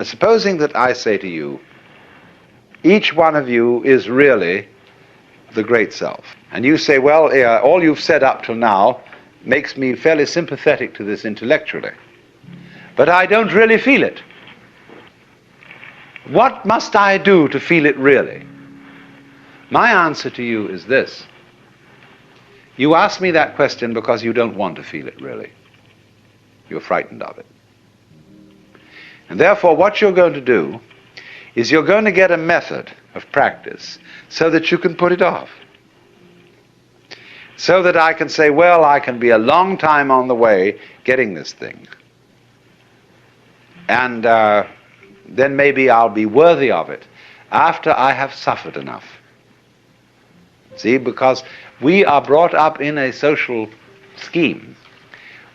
supposing that I say to you, each one of you is really the great self. And you say, well, all you've said up till now makes me fairly sympathetic to this intellectually, but I don't really feel it. What must I do to feel it really? My answer to you is this. You ask me that question because you don't want to feel it really. You're frightened of it. And therefore what you're going to do is you're going to get a method of practice so that you can put it off. So that I can say, well, I can be a long time on the way getting this thing. And then maybe I'll be worthy of it after I have suffered enough. See, because we are brought up in a social scheme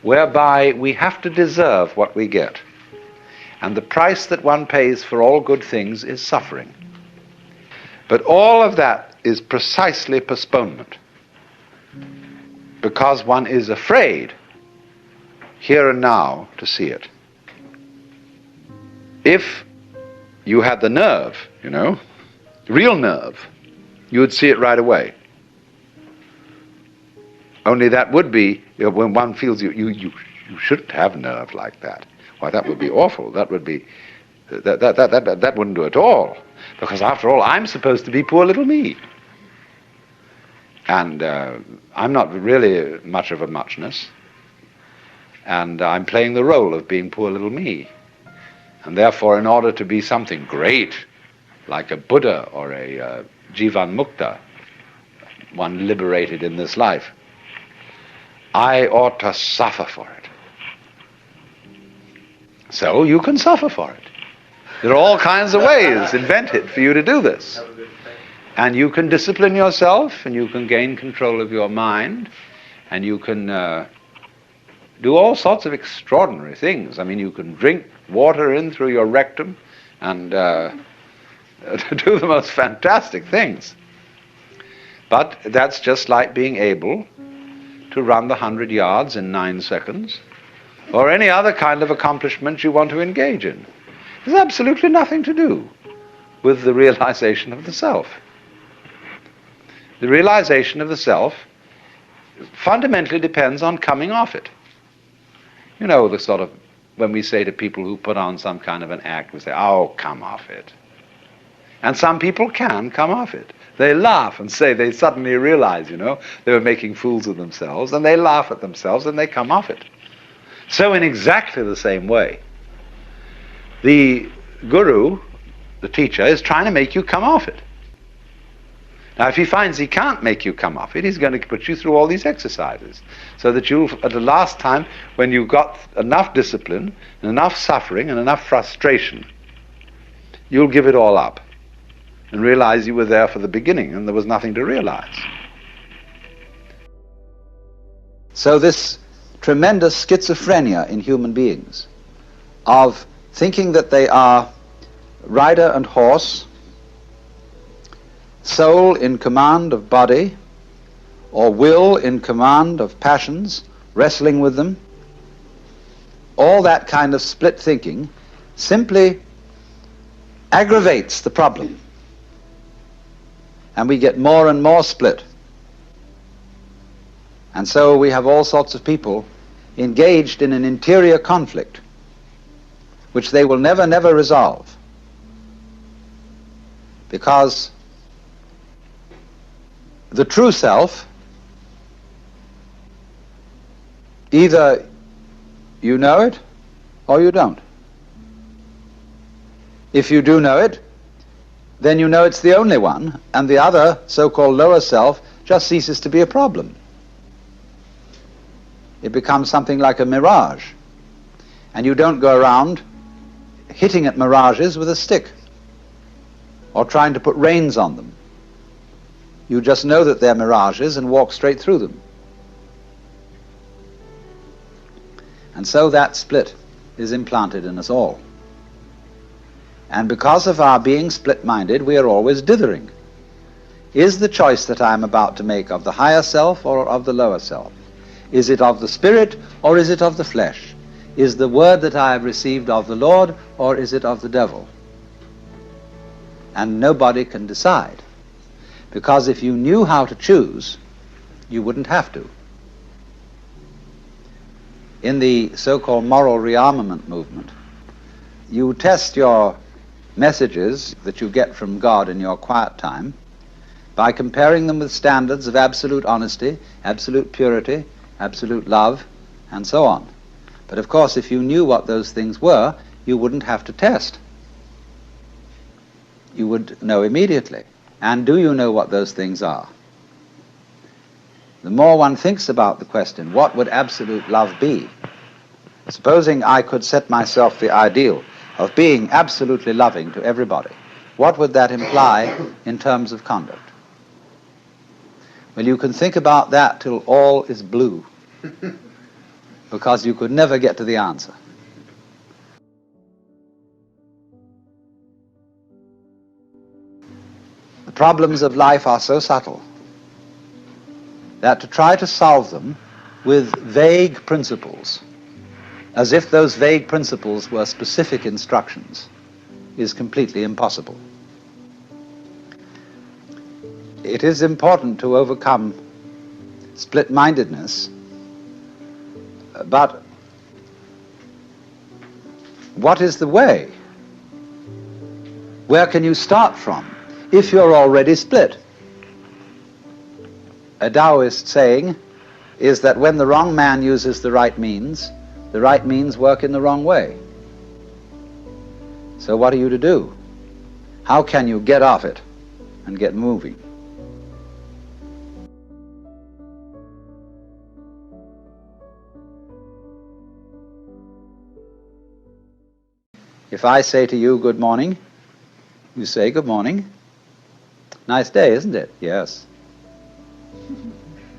whereby we have to deserve what we get. And the price that one pays for all good things is suffering. But all of that is precisely postponement, because one is afraid here and now to see it. If you had the nerve, real nerve, you would see it right away. Only that would be, when one feels you shouldn't have nerve like that. Why, that would be awful. That would be, that wouldn't do at all. Because after all, I'm supposed to be poor little me. And I'm not really much of a muchness. And I'm playing the role of being poor little me. And therefore, in order to be something great, like a Buddha or a Jivan Mukta, one liberated in this life, I ought to suffer for it. So you can suffer for it. There are all kinds of ways invented for you to do this. And you can discipline yourself, and you can gain control of your mind, and you can do all sorts of extraordinary things. I mean, you can drink water in through your rectum and do the most fantastic things. But that's just like being able to run the 100 yards in 9 seconds, or any other kind of accomplishment you want to engage in. There's absolutely nothing to do with the realization of the self. The realization of the self fundamentally depends on coming off it. The sort of, when we say to people who put on some kind of an act, we say, oh, come off it. And some people can come off it. They laugh and say they suddenly realize, they were making fools of themselves, and they laugh at themselves and they come off it. So in exactly the same way, the guru, the teacher, is trying to make you come off it. Now, if he finds he can't make you come off it, he's going to put you through all these exercises, so that you, at the last time, when you've got enough discipline, and enough suffering, and enough frustration, you'll give it all up and realize you were there for the beginning and there was nothing to realize. So this tremendous schizophrenia in human beings of thinking that they are rider and horse, soul in command of body, or will in command of passions, wrestling with them, all that kind of split thinking simply aggravates the problem. And we get more and more split. And so we have all sorts of people engaged in an interior conflict which they will never resolve, because the true self, either you know it or you don't. If you do know it, then you know it's the only one, and the other so-called lower self just ceases to be a problem. It becomes something like a mirage, and you don't go around hitting at mirages with a stick or trying to put reins on them. You just know that they're mirages and walk straight through them. And so that split is implanted in us all. And because of our being split-minded, we are always dithering. Is the choice that I am about to make of the higher self or of the lower self? Is it of the spirit or is it of the flesh? is the word that I have received of the Lord, or is it of the devil? And nobody can decide. Because if you knew how to choose, you wouldn't have to. In the so-called moral rearmament movement, you test your messages that you get from God in your quiet time by comparing them with standards of absolute honesty, absolute purity, absolute love, and so on. But of course, if you knew what those things were, you wouldn't have to test. You would know immediately. And do you know what those things are? The more one thinks about the question, what would absolute love be? Supposing I could set myself the ideal of being absolutely loving to everybody, what would that imply in terms of conduct? Well, you can think about that till all is blue, because you could never get to the answer. The problems of life are so subtle that to try to solve them with vague principles, as if those vague principles were specific instructions, is completely impossible. It is important to overcome split-mindedness, but what is the way? Where can you start from if you're already split? A Taoist saying is that when the wrong man uses the right means work in the wrong way. So what are you to do? How can you get off it and get moving? If I say to you, good morning, you say, good morning. Nice day, isn't it? Yes.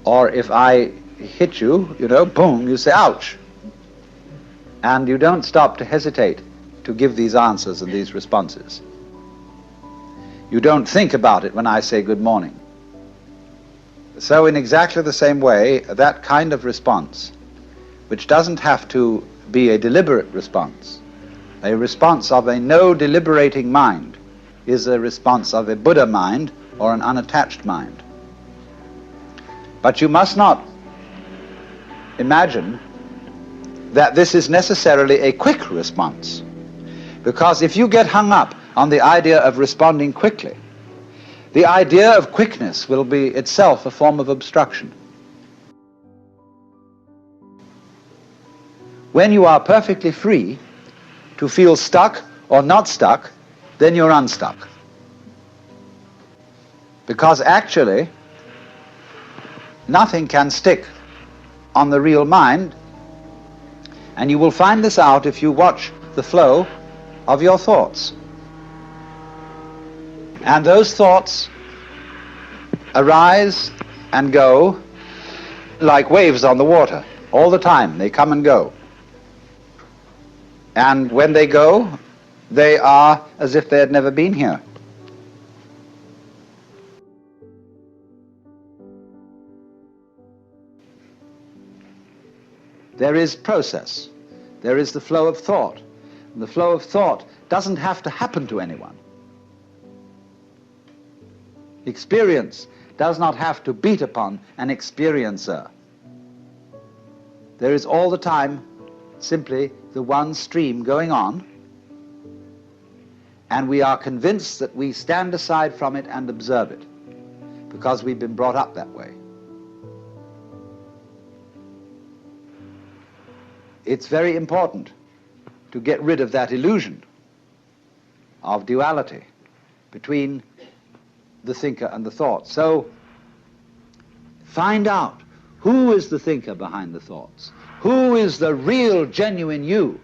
Or if I hit you, boom, you say, ouch. And you don't stop to hesitate to give these answers and these responses. You don't think about it when I say good morning. So in exactly the same way, that kind of response, which doesn't have to be a deliberate response, a response of a no deliberating mind, is a response of a Buddha mind or an unattached mind. But you must not imagine that this is necessarily a quick response, because if you get hung up on the idea of responding quickly, the idea of quickness will be itself a form of obstruction. When you are perfectly free to feel stuck or not stuck, then you're unstuck. Because actually, nothing can stick on the real mind, and you will find this out if you watch the flow of your thoughts. And those thoughts arise and go like waves on the water. All the time, they come and go. And when they go, they are as if they had never been here. There is process. There is the flow of thought. And the flow of thought doesn't have to happen to anyone. Experience does not have to beat upon an experiencer. There is all the time simply the one stream going on, and we are convinced that we stand aside from it and observe it, because we've been brought up that way. It's very important to get rid of that illusion of duality between the thinker and the thought. So find out who is the thinker behind the thoughts. Who is the real, genuine you?